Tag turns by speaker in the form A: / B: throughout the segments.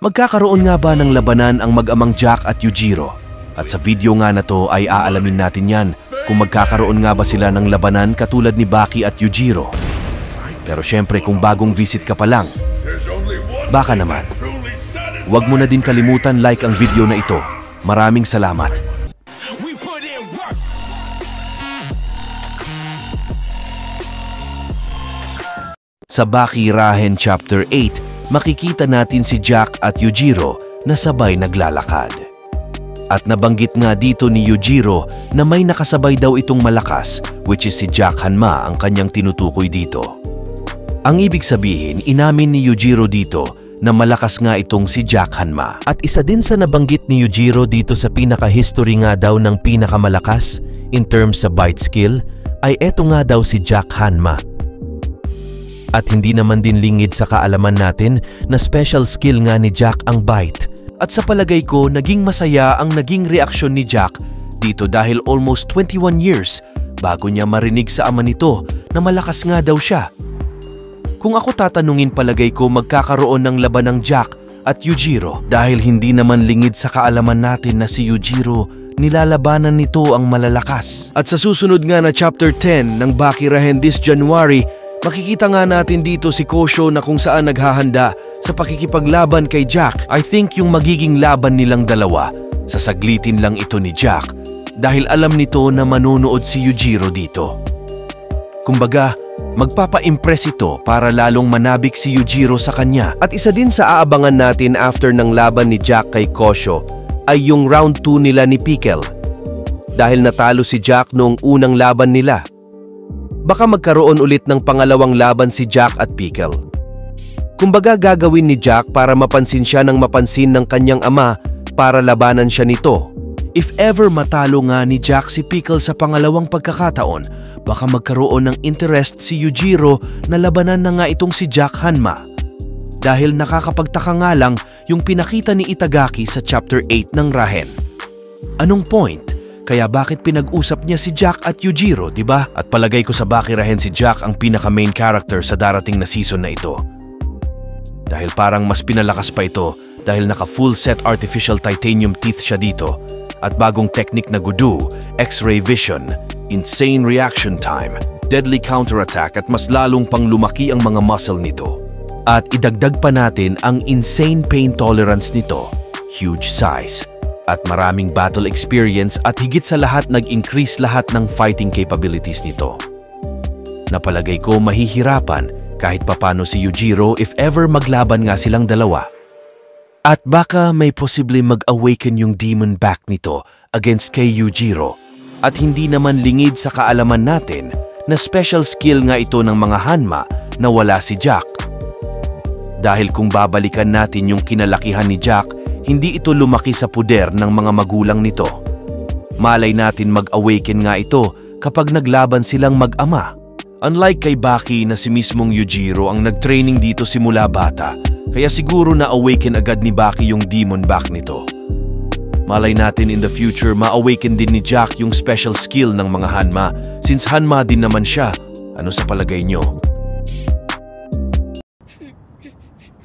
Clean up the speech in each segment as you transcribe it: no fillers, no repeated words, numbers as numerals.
A: Magkakaroon nga ba ng labanan ang mag-amang Jack at Yujiro? At sa video nga na to ay aalamin natin yan kung magkakaroon nga ba sila ng labanan katulad ni Baki at Yujiro. Pero syempre kung bagong visit ka pa lang, baka naman, huwag mo na din kalimutan like ang video na ito. Maraming salamat. Sa Baki Rahen Chapter 8, makikita natin si Jack at Yujiro na sabay naglalakad. At nabanggit nga dito ni Yujiro na may nakasabay daw itong malakas, which is si Jack Hanma ang kanyang tinutukoy dito. Ang ibig sabihin, inamin ni Yujiro dito na malakas nga itong si Jack Hanma. At isa din sa nabanggit ni Yujiro dito sa pinaka-history nga daw ng pinakamalakas in terms sa bite skill, ay eto nga daw si Jack Hanma. At hindi naman din lingid sa kaalaman natin na special skill nga ni Jack ang bite. At sa palagay ko, naging masaya ang naging reaksyon ni Jack dito dahil almost 21 years bago niya marinig sa ama nito na malakas nga daw siya. Kung ako tatanungin, palagay ko magkakaroon ng laban ng Jack at Yujiro dahil hindi naman lingid sa kaalaman natin na si Yujiro nilalabanan nito ang malalakas. At sa susunod nga na Chapter 10 ng Baki Rahen this January, makikita nga natin dito si Kosho na kung saan naghahanda sa pakikipaglaban kay Jack. I think yung magiging laban nilang dalawa, sasaglitin lang ito ni Jack dahil alam nito na manonood si Yujiro dito. Kumbaga, magpapa-impress ito para lalong manabik si Yujiro sa kanya. At isa din sa aabangan natin after ng laban ni Jack kay Kosho ay yung round 2 nila ni Pickle. Dahil natalo si Jack noong unang laban nila, baka magkaroon ulit ng pangalawang laban si Jack at Pickle. Kumbaga gagawin ni Jack para mapansin siya ng mapansin ng kanyang ama para labanan siya nito. If ever matalo nga ni Jack si Pickle sa pangalawang pagkakataon, baka magkaroon ng interest si Yujiro na labanan na nga itong si Jack Hanma. Dahil nakakapagtaka nga lang yung pinakita ni Itagaki sa Chapter 8 ng Rahen. Anong point? Kaya bakit pinag-usap niya si Jack at Yujiro, diba? At palagay ko sa Baki Rahen si Jack ang pinaka-main character sa darating na season na ito. Dahil parang mas pinalakas pa ito dahil naka-full set artificial titanium teeth siya dito at bagong technique na Gudu, X-ray vision, insane reaction time, deadly counterattack at mas lalong pang lumaki ang mga muscle nito. At idagdag pa natin ang insane pain tolerance nito, huge size, at maraming battle experience at higit sa lahat nag-increase lahat ng fighting capabilities nito. Napalagay ko mahihirapan kahit papano si Yujiro if ever maglaban nga silang dalawa. At baka may posible mag-awaken yung demon back nito against kay Yujiro at hindi naman lingid sa kaalaman natin na special skill nga ito ng mga Hanma na wala si Jack. Dahil kung babalikan natin yung kinalakihan ni Jack, hindi ito lumaki sa puder ng mga magulang nito. Malay natin mag-awaken nga ito kapag naglaban silang mag-ama. Unlike kay Baki na si mismong Yujiro ang nag-training dito simula bata, kaya siguro na-awaken agad ni Baki yung demon back nito. Malay natin in the future ma-awaken din ni Jack yung special skill ng mga Hanma since Hanma din naman siya. Ano sa palagay nyo?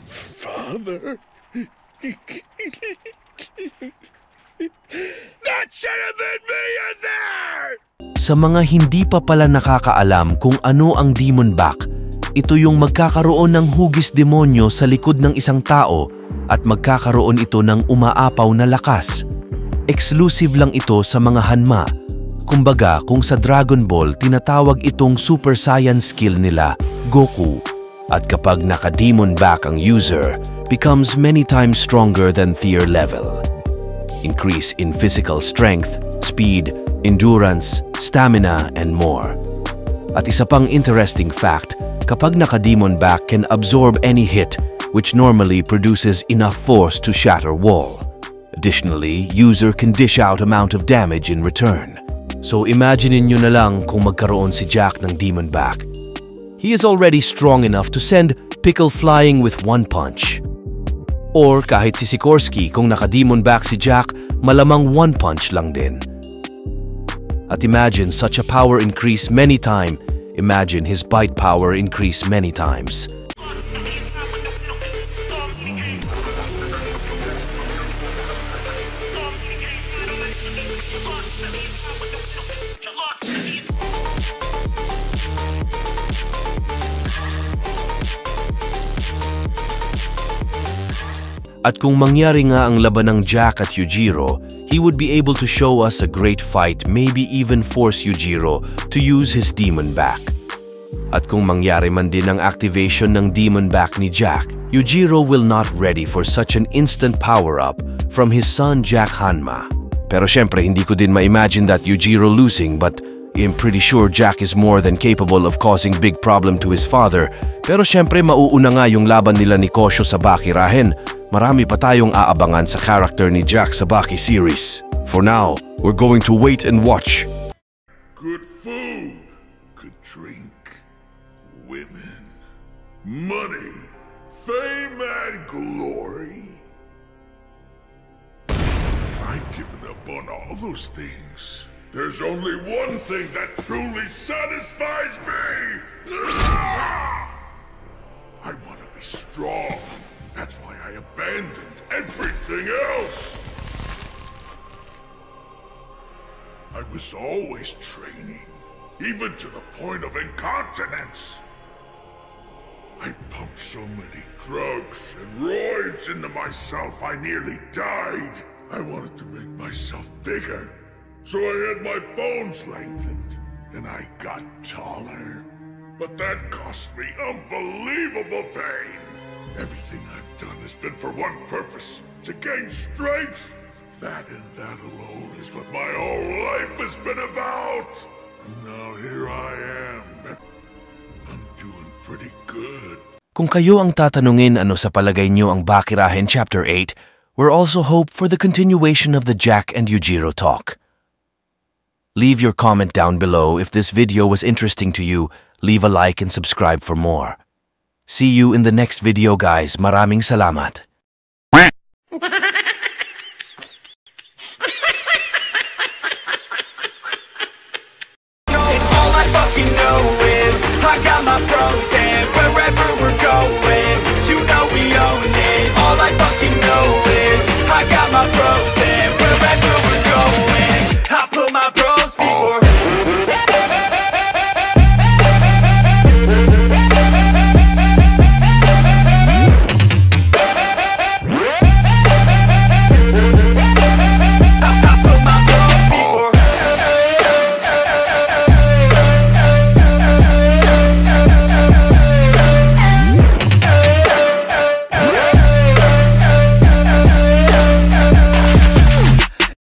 B: Father? That should have been me in there!
A: Sa mga hindi pa pala nakakaalam kung ano ang demon back, ito yung magkakaroon ng hugis demonyo sa likod ng isang tao at magkakaroon ito ng umaapaw na lakas. Exclusive lang ito sa mga Hanma. Kumbaga kung sa Dragon Ball tinatawag itong super science skill nila, Goku. At kapag naka-demon back ang user, becomes many times stronger than tier level. Increase in physical strength, speed, endurance, stamina, and more. At isa pang interesting fact, kapag naka-demon back can absorb any hit, which normally produces enough force to shatter wall. Additionally, user can dish out amount of damage in return. So imaginein nyo na lang kung magkaroon si Jack ng demon back. He is already strong enough to send Pickle flying with one punch. Or kahit si Sikorsky kung naka-demon back si Jack, malamang one punch lang din. At imagine such a power increase many times. Imagine his bite power increase many times. At kung mangyari nga ang laban ng Jack at Yujiro, he would be able to show us a great fight, maybe even force Yujiro to use his demon back. At kung mangyari man din ang activation ng demon back ni Jack, Yujiro will not ready for such an instant power-up from his son Jack Hanma. Pero syempre hindi ko din ma-imagine that Yujiro losing, but I'm pretty sure Jack is more than capable of causing big problem to his father. Pero syempre mauuna nga yung laban nila ni Kosho sa Baki Rahen. Marami pa tayong aabangan sa character ni Jack sa Baki series. For now, we're going to wait and watch.
B: Good food, good drink, women, money, fame and glory. I've given up on all those things. There's only one thing that truly satisfies me. I want to be strong. That's why I abandoned everything else. I was always training, even to the point of incontinence. I pumped so many drugs and roids into myself I nearly died. I wanted to make myself bigger, so I had my bones lengthened, and I got taller. But that cost me unbelievable pain. Everything I've done has been for one purpose, to gain strength. That and that alone is what my whole life has been about. And now here I am. I'm doing pretty good.
A: Kung kayo ang tatanungin ano sa palagay nyo ang Baki Rahen Chapter 8, we're also hope for the continuation of the Jack and Yujiro talk. Leave your comment down below if this video was interesting to you. Leave a like and subscribe for more. See you in the next video, guys. Maraming salamat.